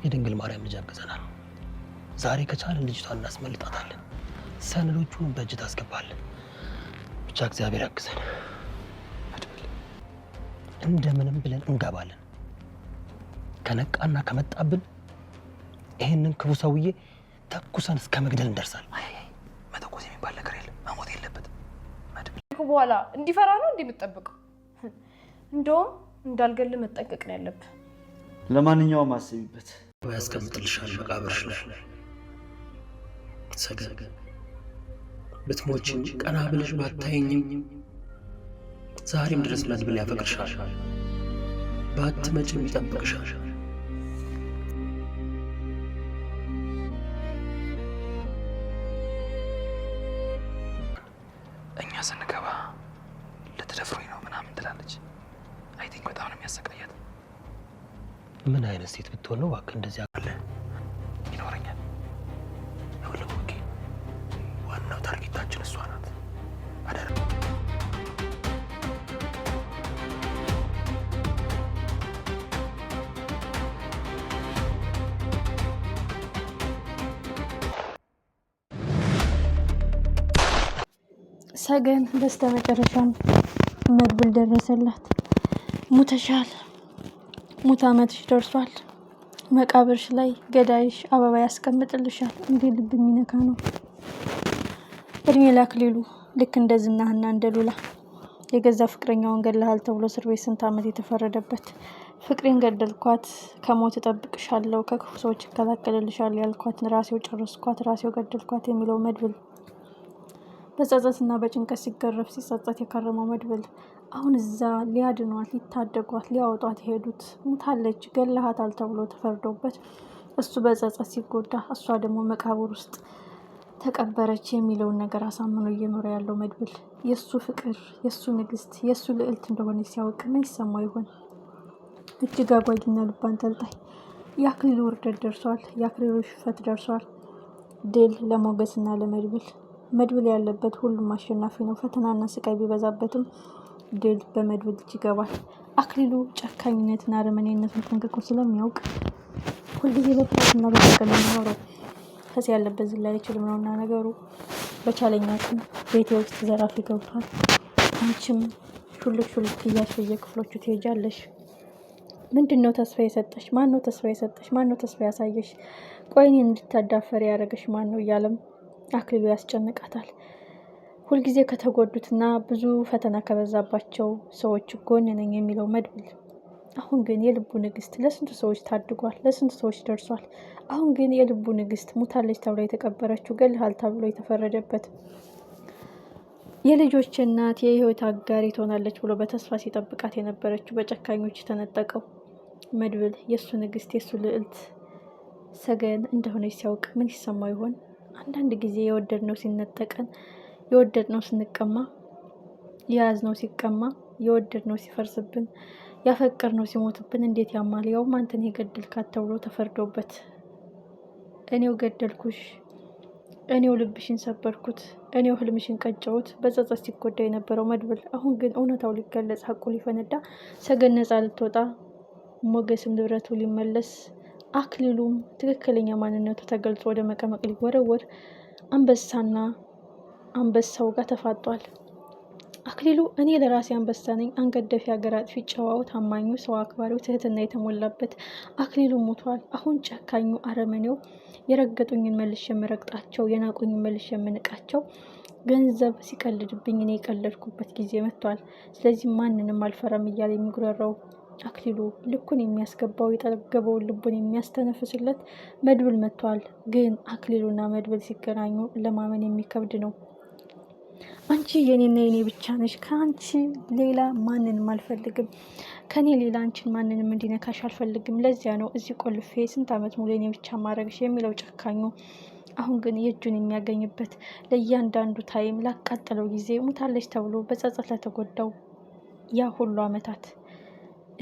የድንግል ማርያም ልጅ አገዘናል። ዛሬ ከቻለን ልጅቷን እናስመልጣታለን። ሰነዶቹን በእጅ ታስገባለን። ብቻ እግዚአብሔር ያግዘን። እንደምንም ብለን እንገባለን። ከነቃና ከመጣብን ይሄንን ክፉ ሰውዬ ተኩሰን እስከ መግደል እንደርሳለን። መተኮስ የሚባል ነገር የለም። መሞት የለበትም። በኋላ እንዲፈራ ነው እንደምትጠብቀው። እንደውም እንዳልገል መጠንቀቅ ነው ያለብህ። ለማንኛውም አስቢበት። ያስቀምጥልሻል መቃብርሽ ላይ ሰገን። ብትሞችን ቀና ብለሽ ባታየኝም ዛሬም ድረስ መድብል ያፈቅርሻል። ባትመጪም ይጠብቅሻል። እኛ ስንገባ ልትደፍሩኝ ነው ምናምን ትላለች። አይ ቲንክ በጣም ነው የሚያሰቃያት። ምን አይነት ሴት ብትሆን ነው እባክህ እንደዚህ አለ? ይኖረኛል። ይኸውልህ ኦኬ፣ ዋናው ታርጌታችን እሷ ናት። አደራ ሰገን በስተመጨረሻም መድብል ደረሰላት። ሙተሻል፣ ሙት ዓመትሽ ደርሷል። መቃብርሽ ላይ ገዳይሽ አበባ ያስቀምጥልሻል። እንዴ ልብ የሚነካ ነው። እድሜ ላክሊሉ ልክ እንደ ዝናህና እንደ ሉላ የገዛ ፍቅረኛውን ገለሃል ተብሎ እስር ቤት ስንት ዓመት የተፈረደበት ፍቅሬን ገደልኳት፣ ከሞት እጠብቅሻለሁ፣ ከክፉ ሰዎች እከላከልልሻለሁ ያልኳት ራሴው ጨረስኳት፣ ራሴው ገደልኳት የሚለው መድብል በጸጸትና በጭንቀት ሲገረፍ ሲጸጸት የከረመው መድብል አሁን እዛ ሊያድኗት ሊታደጓት ሊያወጧት የሄዱት ሙታለች ገለሃታል ተብሎ ተፈርዶበት እሱ በጸጸት ሲጎዳ እሷ ደግሞ መቃብር ውስጥ ተቀበረች የሚለውን ነገር አሳምኖ እየኖረ ያለው መድብል የሱ ፍቅር የሱ ንግስት የሱ ልዕልት እንደሆነ ሲያውቅ ምን ይሰማው ይሆን? እጅግ አጓጊና ልብ አንጠልጣይ የአክሊሉ ውርደት ደርሷል። የአክሊሉ ሽፈት ደርሷል። ድል ለሞገስና ለመድብል። መድብል ያለበት ሁሉም አሸናፊ ነው። ፈተናና ስቃይ ቢበዛበትም ድል በመድብል እጅ ይገባል። አክሊሉ ጨካኝነትና አረመኔነትን ጠንቅቆ ስለሚያውቅ ሁልጊዜ በፍርሃትና በጭንቀት ነው የሚኖረው። ከዚህ ያለበት ዝላይ አይችልም ነውና ነገሩ። በቻለኛ ቀን ቤቴ ውስጥ ዘራፊ ገብቷል፣ አንቺም ሹልክ እያልሽ በየክፍሎቹ ትሄጃለሽ። ምንድነው ተስፋ የሰጠሽ? ማነው ተስፋ የሰጠሽ? ማነው ተስፋ ያሳየሽ? ቆይኔ እንድታዳፈሪ ያደረገሽ ማነው? እያለም አክሊሉ ያስጨንቃታል። ሁልጊዜ ከተጎዱትና ብዙ ፈተና ከበዛባቸው ሰዎች ጎን ነኝ የሚለው መድብል አሁን ግን የልቡ ንግስት ለስንቱ ሰዎች ታድጓል፣ ለስንቱ ሰዎች ደርሷል። አሁን ግን የልቡ ንግስት ሙታለች ተብሎ የተቀበረችው ገልሃል ተብሎ የተፈረደበት የልጆች እናት የህይወት አጋሪ ትሆናለች ብሎ በተስፋ ሲጠብቃት የነበረችው በጨካኞች ተነጠቀው መድብል የሱ ንግስት የሱ ልዕልት ሰገን እንደሆነች ሲያውቅ ምን ይሰማው ይሆን? አንዳንድ ጊዜ የወደድነው ሲነጠቀን፣ የወደድነው ስንቀማ፣ የያዝነው ሲቀማ፣ የወደድነው ሲፈርስብን፣ ያፈቀርነው ሲሞትብን እንዴት ያማል። ያውም አንተን የገደልካት ተብሎ ተፈርዶበት እኔው ገደልኩሽ፣ እኔው ልብሽን ሰበርኩት፣ እኔው ህልምሽን ቀጨሁት በጸጸት ሲጎዳ የነበረው መድብል አሁን ግን እውነታው ሊገለጽ ሀቁ ሊፈነዳ ሰገን ነፃ ልትወጣ ሞገስም ንብረቱ ሊመለስ አክሊሉም ትክክለኛ ማንነቱ ተገልጾ ወደ መቀመቅ ሊወረወር አንበሳና አንበሳው ጋር ተፋጧል። አክሊሉ እኔ ለራሴ አንበሳ ነኝ፣ አንገት ደፊ፣ ሀገር አጥፊ፣ ጨዋው፣ ታማኙ፣ ሰው አክባሪው፣ ትህትና የተሞላበት አክሊሉ ሞቷል። አሁን ጨካኙ አረመኔው የረገጡኝን መልሼ የምረግጣቸው፣ የናቁኝን መልሼ የምንቃቸው፣ ገንዘብ ሲቀልድብኝ እኔ የቀለድኩበት ጊዜ መጥቷል። ስለዚህ ማንንም አልፈራም እያለ የሚጉረራው አክሊሉ ልኩን የሚያስገባው የጠገበውን ልቡን የሚያስተነፍስለት መድብል መጥቷል። ግን አክሊሉና መድብል ሲገናኙ ለማመን የሚከብድ ነው። አንቺ የኔና የኔ ብቻ ነሽ፣ ከአንቺ ሌላ ማንንም አልፈልግም፣ ከኔ ሌላ አንቺን ማንንም እንዲነካሽ አልፈልግም፣ ለዚያ ነው እዚህ ቆልፌ ስንት ዓመት ሙሉ የኔ ብቻ ማድረግሽ የሚለው ጨካኙ አሁን ግን የእጁን የሚያገኝበት ለእያንዳንዱ ታይም ላቃጠለው ጊዜ ሙታለች ተብሎ በጸጸት ለተጎዳው ያ ሁሉ ዓመታት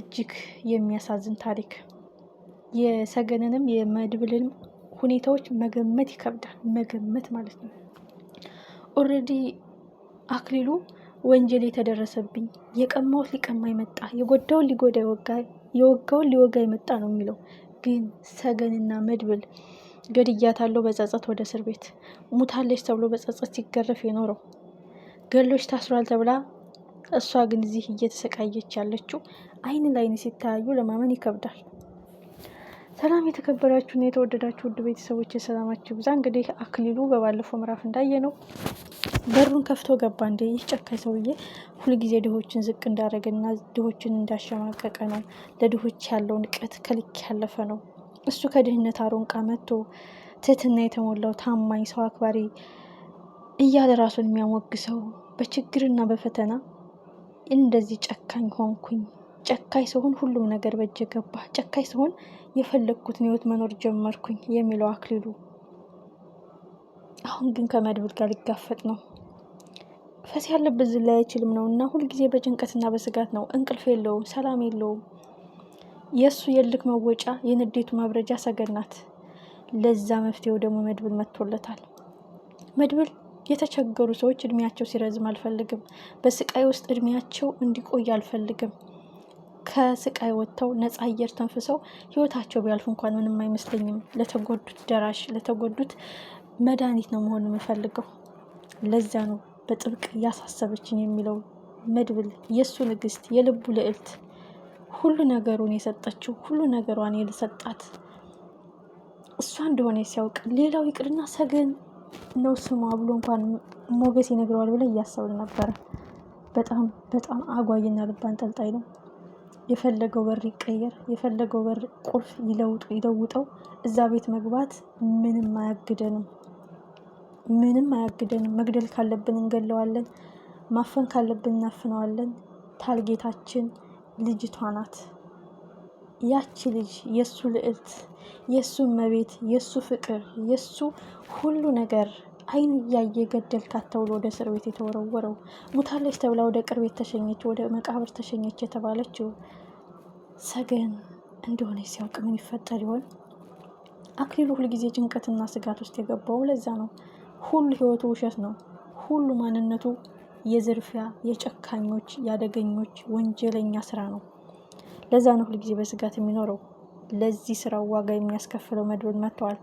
እጅግ የሚያሳዝን ታሪክ። የሰገንንም የመድብልንም ሁኔታዎች መገመት ይከብዳል። መገመት ማለት ነው። ኦልሬዲ አክሊሉ ወንጀል የተደረሰብኝ የቀማውት ሊቀማ ይመጣ፣ የጎዳውን ሊጎዳ ይወጋ፣ የወጋውን ሊወጋ ይመጣ ነው የሚለው። ግን ሰገንና መድብል ገድያታለሁ በጸጸት ወደ እስር ቤት፣ ሙታለች ተብሎ በጸጸት ሲገረፍ የኖረው ገሎች ታስሯል ተብላ እሷ ግን እዚህ እየተሰቃየች ያለችው አይን ላይን ሲታያዩ ለማመን ይከብዳል። ሰላም የተከበራችሁና የተወደዳችሁ ውድ ቤተሰቦች የሰላማችሁ ብዛ። እንግዲህ አክሊሉ በባለፈው ምዕራፍ እንዳየ ነው በሩን ከፍቶ ገባ። እንደ ይህ ጨካኝ ሰውዬ ሁልጊዜ ድሆችን ዝቅ እንዳደረገና ድሆችን እንዳሸማቀቀ ነው። ለድሆች ያለው ንቀት ከልክ ያለፈ ነው። እሱ ከድህነት አሮንቃ መጥቶ ትህትና የተሞላው ታማኝ ሰው አክባሪ እያለ ራሱን የሚያሞግሰው በችግርና በፈተና እንደዚህ ጨካኝ ሆንኩኝ፣ ጨካኝ ስሆን ሁሉም ነገር በእጄ ገባ፣ ጨካኝ ስሆን የፈለግኩትን ህይወት መኖር ጀመርኩኝ የሚለው አክሊሉ አሁን ግን ከመድብል ጋር ሊጋፈጥ ነው። ፈስ ያለበት ዝላይ አይችልም ነው እና ሁልጊዜ በጭንቀትና በስጋት ነው። እንቅልፍ የለውም፣ ሰላም የለውም። የእሱ የልክ መወጫ የንዴቱ ማብረጃ ሰገን ናት። ለዛ መፍትሄው ደግሞ መድብል መጥቶለታል። መድብል የተቸገሩ ሰዎች እድሜያቸው ሲረዝም አልፈልግም፣ በስቃይ ውስጥ እድሜያቸው እንዲቆይ አልፈልግም። ከስቃይ ወጥተው ነፃ አየር ተንፍሰው ህይወታቸው ቢያልፍ እንኳን ምንም አይመስለኝም። ለተጎዱት ደራሽ፣ ለተጎዱት መድኃኒት ነው መሆን የምፈልገው። ለዛ ነው በጥብቅ እያሳሰበችኝ የሚለው መድብል የእሱ ንግስት፣ የልቡ ልዕልት፣ ሁሉ ነገሩን የሰጠችው፣ ሁሉ ነገሯን የሰጣት እሷ እንደሆነ ሲያውቅ ሌላው ይቅርና ሰገን ነው ስሟ ብሎ እንኳን ሞገስ ይነግረዋል ብለ እያሰብን ነበረ። በጣም በጣም አጓይና ልብ አንጠልጣይ ነው። የፈለገው በር ይቀየር፣ የፈለገው በር ቁልፍ ይለውጠው፣ እዛ ቤት መግባት ምንም አያግደንም፣ ምንም አያግደንም። መግደል ካለብን እንገለዋለን፣ ማፈን ካለብን እናፍነዋለን። ታርጌታችን ልጅቷ ናት። ያቺ ልጅ የሱ ልዕልት፣ የሱ መቤት፣ የሱ ፍቅር፣ የሱ ሁሉ ነገር አይኑ እያየ ገደልካት ተብሎ ወደ እስር ቤት የተወረወረው፣ ሙታለች ተብላ ወደ ቅርብ ቤት ተሸኘች፣ ወደ መቃብር ተሸኘች የተባለችው ሰገን እንደሆነ ሲያውቅ ምን ይፈጠር ይሆን? አክሊሉ ሁልጊዜ ጭንቀትና ስጋት ውስጥ የገባው ለዛ ነው። ሁሉ ህይወቱ ውሸት ነው። ሁሉ ማንነቱ የዝርፊያ፣ የጨካኞች፣ የአደገኞች ወንጀለኛ ስራ ነው። ለዛ ነው ሁልጊዜ በስጋት የሚኖረው። ለዚህ ስራው ዋጋ የሚያስከፍለው መድብል መጥተዋል።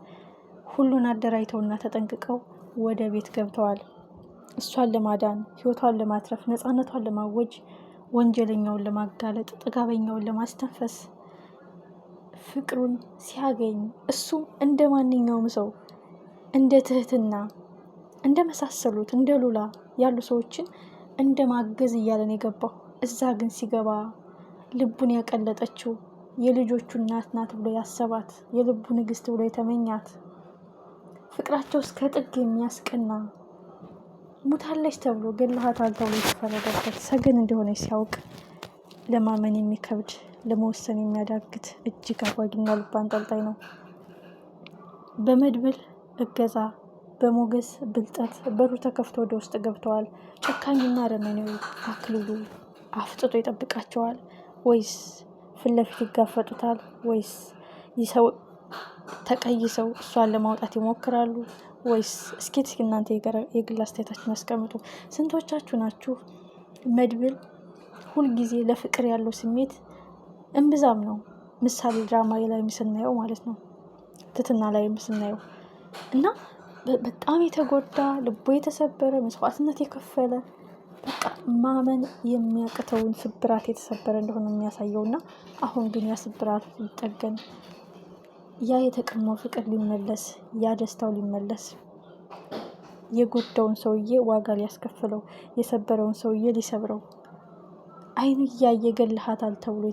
ሁሉን አደራጅተውና ተጠንቅቀው ወደ ቤት ገብተዋል። እሷን ለማዳን፣ ህይወቷን ለማትረፍ፣ ነፃነቷን ለማወጅ፣ ወንጀለኛውን ለማጋለጥ፣ ጥጋበኛውን ለማስተንፈስ ፍቅሩን ሲያገኝ እሱም እንደ ማንኛውም ሰው እንደ ትህትና፣ እንደ መሳሰሉት እንደ ሉላ ያሉ ሰዎችን እንደ ማገዝ እያለን የገባው እዛ ግን ሲገባ ልቡን ያቀለጠችው የልጆቹ እናት ናት ብሎ ያሰባት የልቡ ንግስት ብሎ የተመኛት ፍቅራቸው እስከ ጥግ የሚያስቀና ሙታለች ተብሎ ገለሃታል ተብሎ የተፈረደበት ሰገን እንደሆነ ሲያውቅ ለማመን የሚከብድ ለመወሰን የሚያዳግት እጅግ አጓጊና ልብ አንጠልጣይ ነው። በመድብል እገዛ በሞገስ ብልጠት በሩ ተከፍቶ ወደ ውስጥ ገብተዋል። ጨካኝና አረመኔው አክሊሉ አፍጥጦ ይጠብቃቸዋል ወይስ ፊት ለፊት ይጋፈጡታል? ወይስ ይሰው ተቀይሰው እሷን ለማውጣት ይሞክራሉ? ወይስ እስኪ እናንተ የግል አስተያየታችሁን አስቀምጡ። ስንቶቻችሁ ናችሁ መድብል ሁልጊዜ ለፍቅር ያለው ስሜት እምብዛም ነው? ምሳሌ ድራማ ላይ ስናየው ማለት ነው፣ ትትና ላይ ስናየው እና በጣም የተጎዳ ልቦ የተሰበረ መስዋዕትነት የከፈለ በቃ ማመን የሚያቅተውን ስብራት የተሰበረ እንደሆነ የሚያሳየው እና አሁን ግን ያ ስብራት ሊጠገን፣ ያ የተቀማው ፍቅር ሊመለስ፣ ያ ደስታው ሊመለስ፣ የጎዳውን ሰውዬ ዋጋ ሊያስከፍለው፣ የሰበረውን ሰውዬ ሊሰብረው፣ አይኑ እያየ ገለሃታል ተብሎ